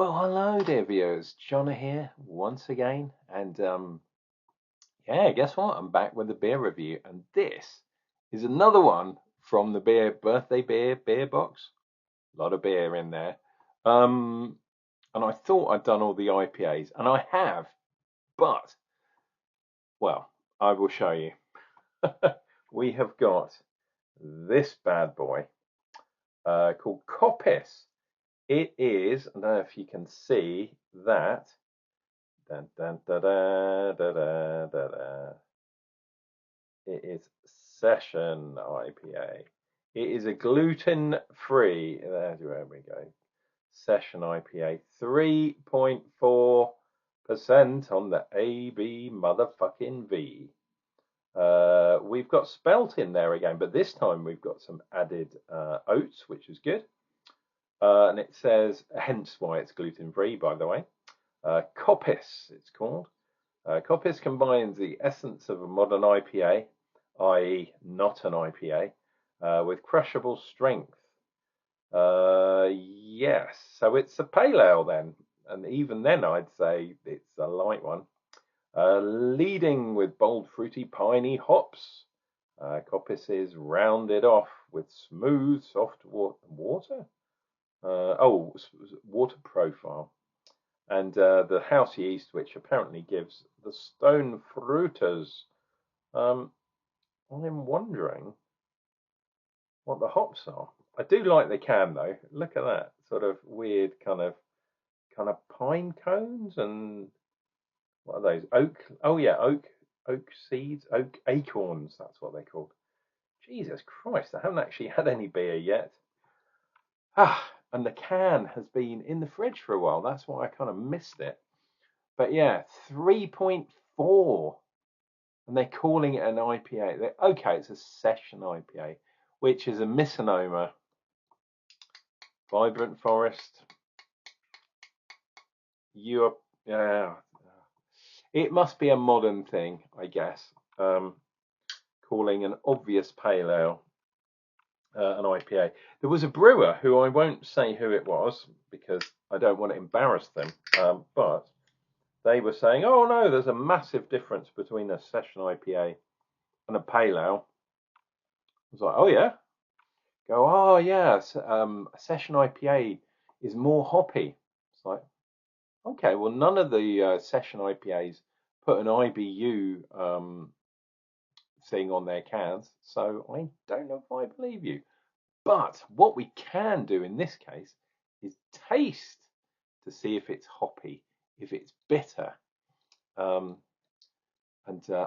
Well, hello dear viewers, Jonna here once again, and yeah, guess what? I'm back with a beer review, and this is another one from the birthday beer box. A lot of beer in there, and I thought I'd done all the IPAs, and I have, but well, I will show you. We have got this bad boy called Coppice. It is, I don't know if you can see that. Dun, dun, da, da, da, da, da, da. It is Session IPA. It is a gluten-free. There we go. Session IPA, 3.4% on the AB motherfucking V. We've got spelt in there again, but this time we've got some added oats, which is good. And it says, hence why it's gluten-free, by the way. Coppice, it's called. Coppice combines the essence of a modern IPA, i.e. not an IPA, with crushable strength. Yes, so it's a pale ale then, and even then I'd say it's a light one. Leading with bold, fruity, piney hops. Coppice is rounded off with smooth, soft water profile. And the house yeast, which apparently gives the stone fruiters. I'm wondering what the hops are. I do like the can though. Look at that sort of weird kind of pine cones, and what are those? Oak. Oh yeah, oak seeds, oak acorns. That's what they're called. Jesus Christ! I haven't actually had any beer yet. And the can has been in the fridge for a while. That's why I kind of missed it. But yeah, 3.4. And they're calling it an IPA. Okay, it's a session IPA, which is a misnomer. Vibrant Forest. It must be a modern thing, I guess. Calling an obvious pale ale an IPA. There was a brewer who I won't say who it was because I don't want to embarrass them, but they were saying, oh no, there's a massive difference between a session IPA and a pale ale. I was like, oh yeah? Go, oh yeah, a session IPA is more hoppy. It's like, okay, well none of the session IPAs put an IBU thing on their cans, so I don't know if I believe you. But what we can do in this case is taste to see if it's hoppy, if it's bitter. And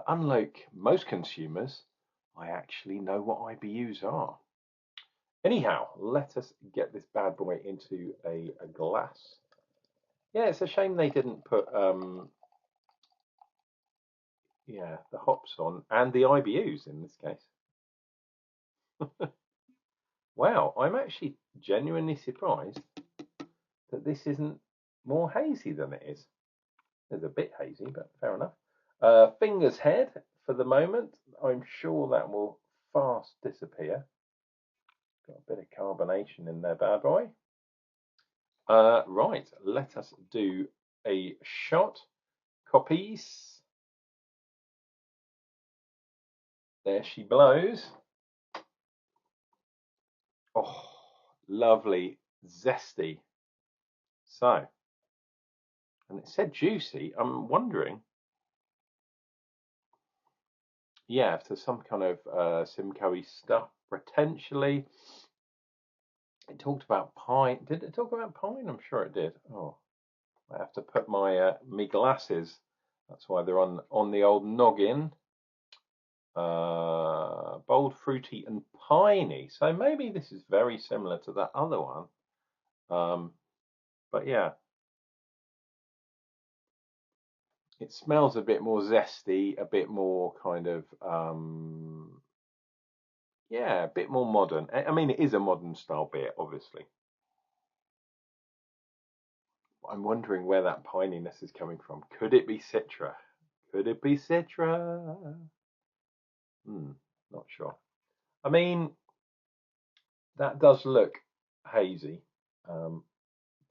unlike most consumers, I actually know what IBUs are. Anyhow, let us get this bad boy into a glass. Yeah, it's a shame they didn't put the hops on and the IBUs in this case. Wow, I'm actually genuinely surprised that this isn't more hazy than it is. It's a bit hazy, but fair enough. Finger's head for the moment. I'm sure that will fast disappear. Got a bit of carbonation in there, bad boy. Right, let us do a shot. Coppice. There she blows. Oh, lovely, zesty. So, and it said juicy. I'm wondering, yeah, if there's some kind of Simcoe-y stuff, potentially. It talked about pine. Did it talk about pine? I'm sure it did. Oh, I have to put my me glasses. That's why they're on the old noggin. Bold, fruity, and piney. So maybe this is very similar to that other one. But yeah, it smells a bit more zesty, a bit more kind of a bit more modern. I mean, it is a modern style beer, obviously. I'm wondering where that pininess is coming from. Could it be Citra? Could it be Citra? Not sure. I mean, that does look hazy,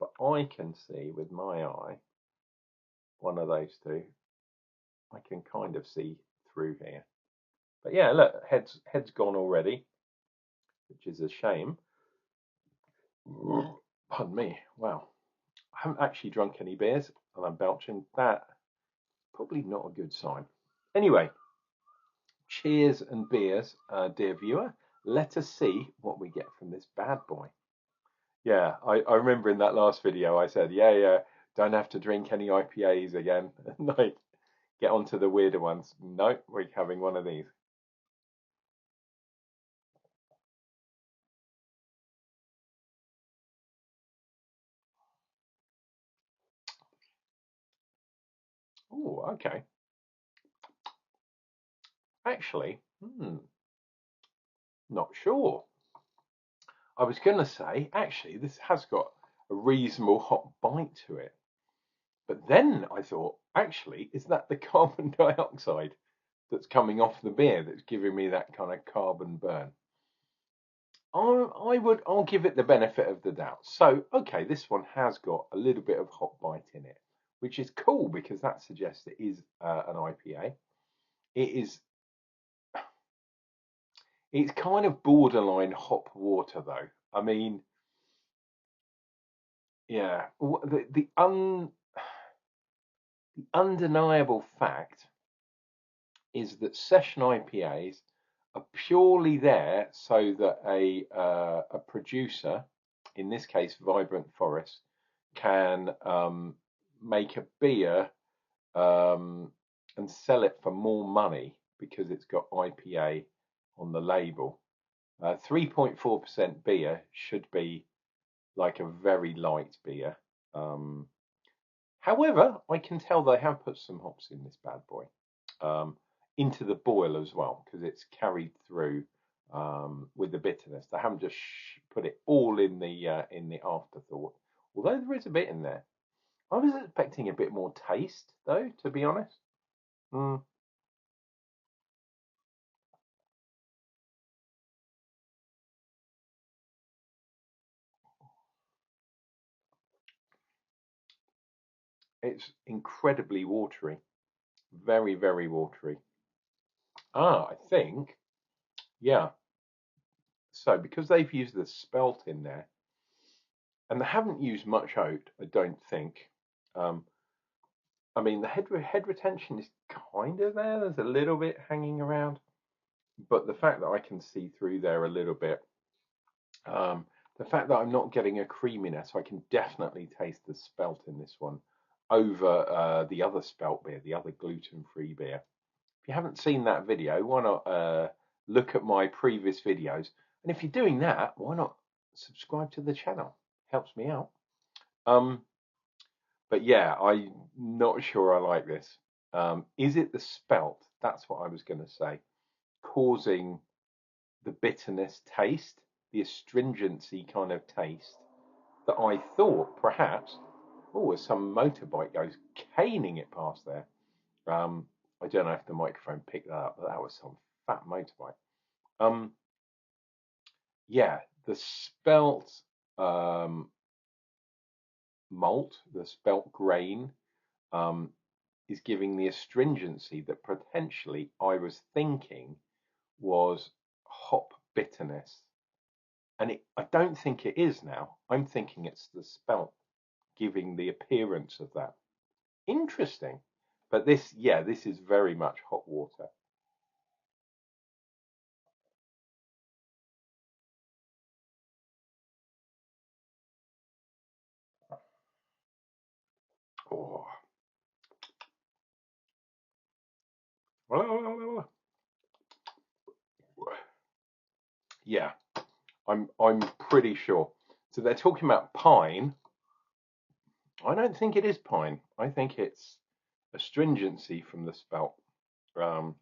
but I can see with my eye, one of those two, I can kind of see through here. But yeah, look, head's gone already, which is a shame. Pardon me. Wow. I haven't actually drunk any beers and I'm belching. That probably not a good sign. Anyway, cheers and beers, dear viewer. Let us see what we get from this bad boy. Yeah, I remember in that last video I said, yeah, don't have to drink any IPAs again. Like, get onto the weirder ones. No, we're having one of these. Oh, okay. Actually, not sure. I was going to say, actually, this has got a reasonable hot bite to it. But then I thought, actually, is that the carbon dioxide that's coming off the beer that's giving me that kind of carbon burn? I'll give it the benefit of the doubt. So, okay, this one has got a little bit of hot bite in it, which is cool because that suggests it is an IPA. It's kind of borderline hop water though. I mean, yeah, the undeniable fact is that session IPAs are purely there so that a producer, in this case Vibrant Forest, can make a beer and sell it for more money because it's got IPA on the label. 3.4% beer should be like a very light beer. However, I can tell they have put some hops in this bad boy, into the boil as well, because it's carried through with the bitterness. They haven't just put it all in the afterthought, although there is a bit in there. I was expecting a bit more taste, though, to be honest. Mm. It's incredibly watery, very, very watery. I think, yeah. So because they've used the spelt in there, and they haven't used much oat, I don't think. Um, I mean, the head retention is kind of there. There's a little bit hanging around, but the fact that I can see through there a little bit, the fact that I'm not getting a creaminess, I can definitely taste the spelt in this one over the other spelt beer, the other gluten-free beer. If you haven't seen that video, why not look at my previous videos? And if you're doing that, why not subscribe to the channel? Helps me out. But yeah, I'm not sure I like this. Is it the spelt? That's what I was going to say, causing the bitterness taste, the astringency kind of taste that I thought perhaps, oh, as some motorbike goes caning it past there. I don't know if the microphone picked that up, but that was some fat motorbike. Yeah, the spelt malt, the spelt grain, is giving the astringency that potentially I was thinking was hop bitterness. And I don't think it is now. I'm thinking it's the spelt giving the appearance of that. Interesting. But this is very much hot water. Oh. Yeah, I'm pretty sure. So they're talking about pine. I don't think it is pine. I think it's astringency from the spelt. Um,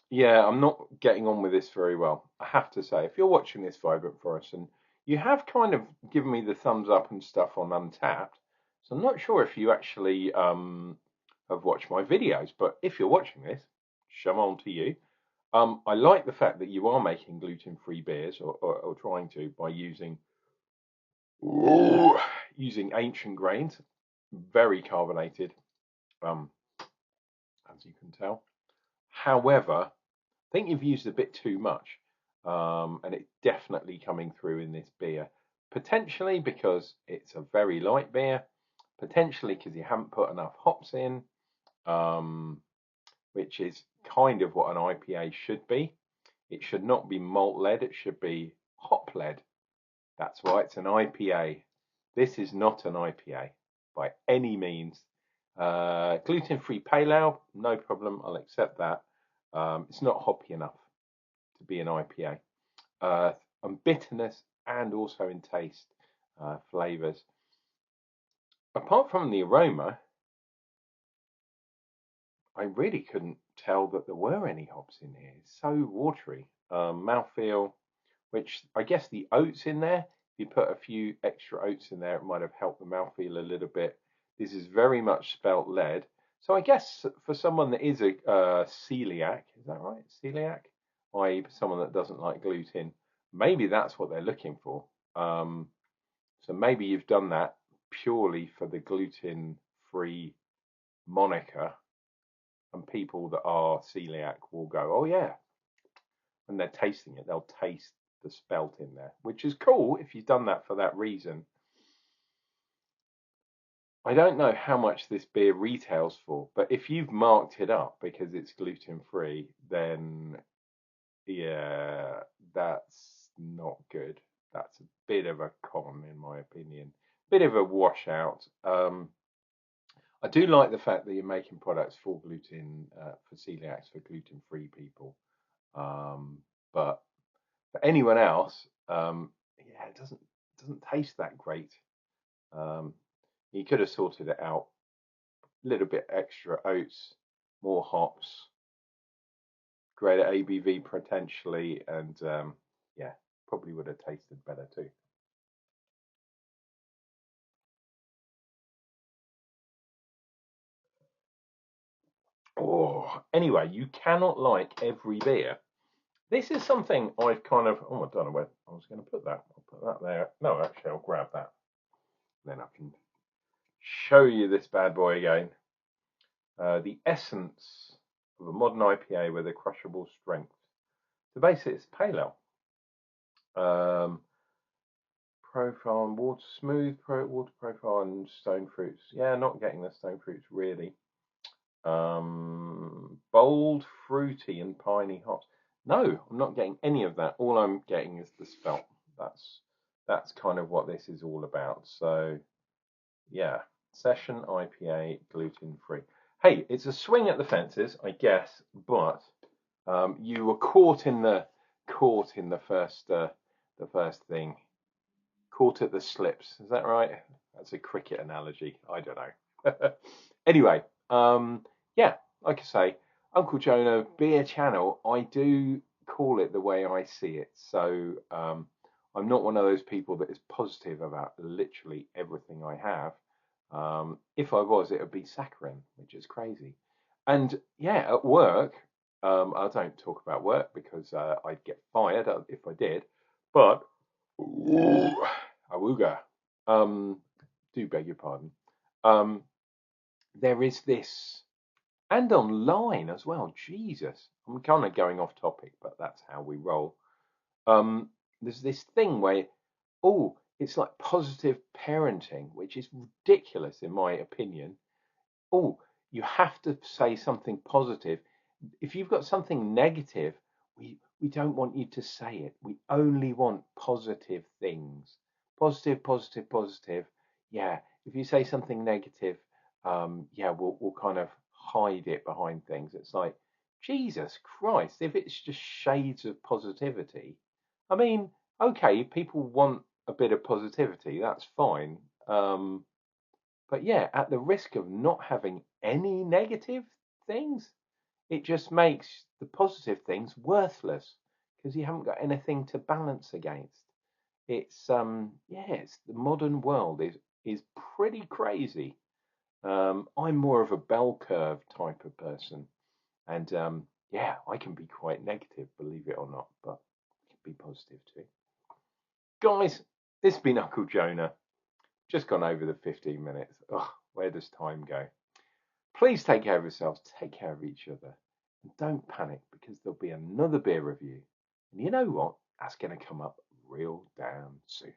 yeah, I'm not getting on with this very well. I have to say, if you're watching this Vibrant Forest and you have kind of given me the thumbs up and stuff on Untapped, so I'm not sure if you actually have watched my videos, but if you're watching this, shalom to you. I like the fact that you are making gluten-free beers or trying to by using Ooh, using ancient grains, very carbonated, as you can tell. However, I think you've used a bit too much, and it's definitely coming through in this beer. Potentially because it's a very light beer, potentially because you haven't put enough hops in, um, which is kind of what an IPA should be. It should not be malt led, it should be hop led. That's why it's an IPA. This is not an IPA by any means. Gluten-free pale ale, no problem. I'll accept that. It's not hoppy enough to be an IPA. And bitterness and also in taste, flavors. Apart from the aroma, I really couldn't tell that there were any hops in here. It's so watery. Mouthfeel, which I guess the oats in there, if you put a few extra oats in there, it might have helped the mouthfeel a little bit. This is very much spelt lead. So I guess for someone that is a celiac, is that right? Celiac? I.e. someone that doesn't like gluten, maybe that's what they're looking for. So maybe you've done that purely for the gluten-free moniker, and people that are celiac will go, oh yeah, when they're tasting it, they'll taste the spelt in there, which is cool if you've done that for that reason. I don't know how much this beer retails for, but if you've marked it up because it's gluten-free, then yeah, that's not good. That's a bit of a con, in my opinion. Bit of a washout. I do like the fact that you're making products for gluten, for celiacs, for gluten-free people. But for anyone else, yeah, it doesn't taste that great. You could have sorted it out. A little bit extra oats, more hops, greater ABV potentially, and yeah, probably would have tasted better too. Oh, anyway, you cannot like every beer. This is something I've kind of. Oh, I don't know where I was going to put that. I'll put that there. No, actually, I'll grab that. Then I can show you this bad boy again. The essence of a modern IPA with a crushable strength. So basically, it's pale ale. Profile and water smooth, water profile and stone fruits. Yeah, not getting the stone fruits really. Bold, fruity, and piney hops. No, I'm not getting any of that. All I'm getting is the spelt. That's kind of what this is all about. So yeah, session IPA, gluten free. Hey, it's a swing at the fences, I guess, but you were caught in the first thing. Caught at the slips. Is that right? That's a cricket analogy. I don't know. Anyway, yeah, like I say, Unclejona beer channel. I do call it the way I see it. So I'm not one of those people that is positive about literally everything I have. If I was, it would be saccharine, which is crazy. And yeah, at work, I don't talk about work because I'd get fired if I did. But awooga, do beg your pardon. There is this, and online as well. Jesus, I'm kind of going off topic, but that's how we roll. There's this thing where, oh, it's like positive parenting, which is ridiculous in my opinion. Oh, you have to say something positive. If you've got something negative, we don't want you to say it. We only want positive things. Positive, positive, positive. Yeah. If you say something negative, yeah, we'll kind of hide it behind things. It's like, Jesus Christ, if it's just shades of positivity, I mean, okay, people want a bit of positivity, that's fine. But yeah, at the risk of not having any negative things, it just makes the positive things worthless because you haven't got anything to balance against. It's yeah, it's the modern world is pretty crazy. I'm more of a bell curve type of person, and yeah, I can be quite negative, believe it or not, but I can be positive too. Guys, This has been Uncle Jonah. Just gone over the 15 minutes. Ugh, where does time go? Please take care of yourselves, take care of each other, and don't panic because there'll be another beer review. And you know what? That's going to come up real damn soon.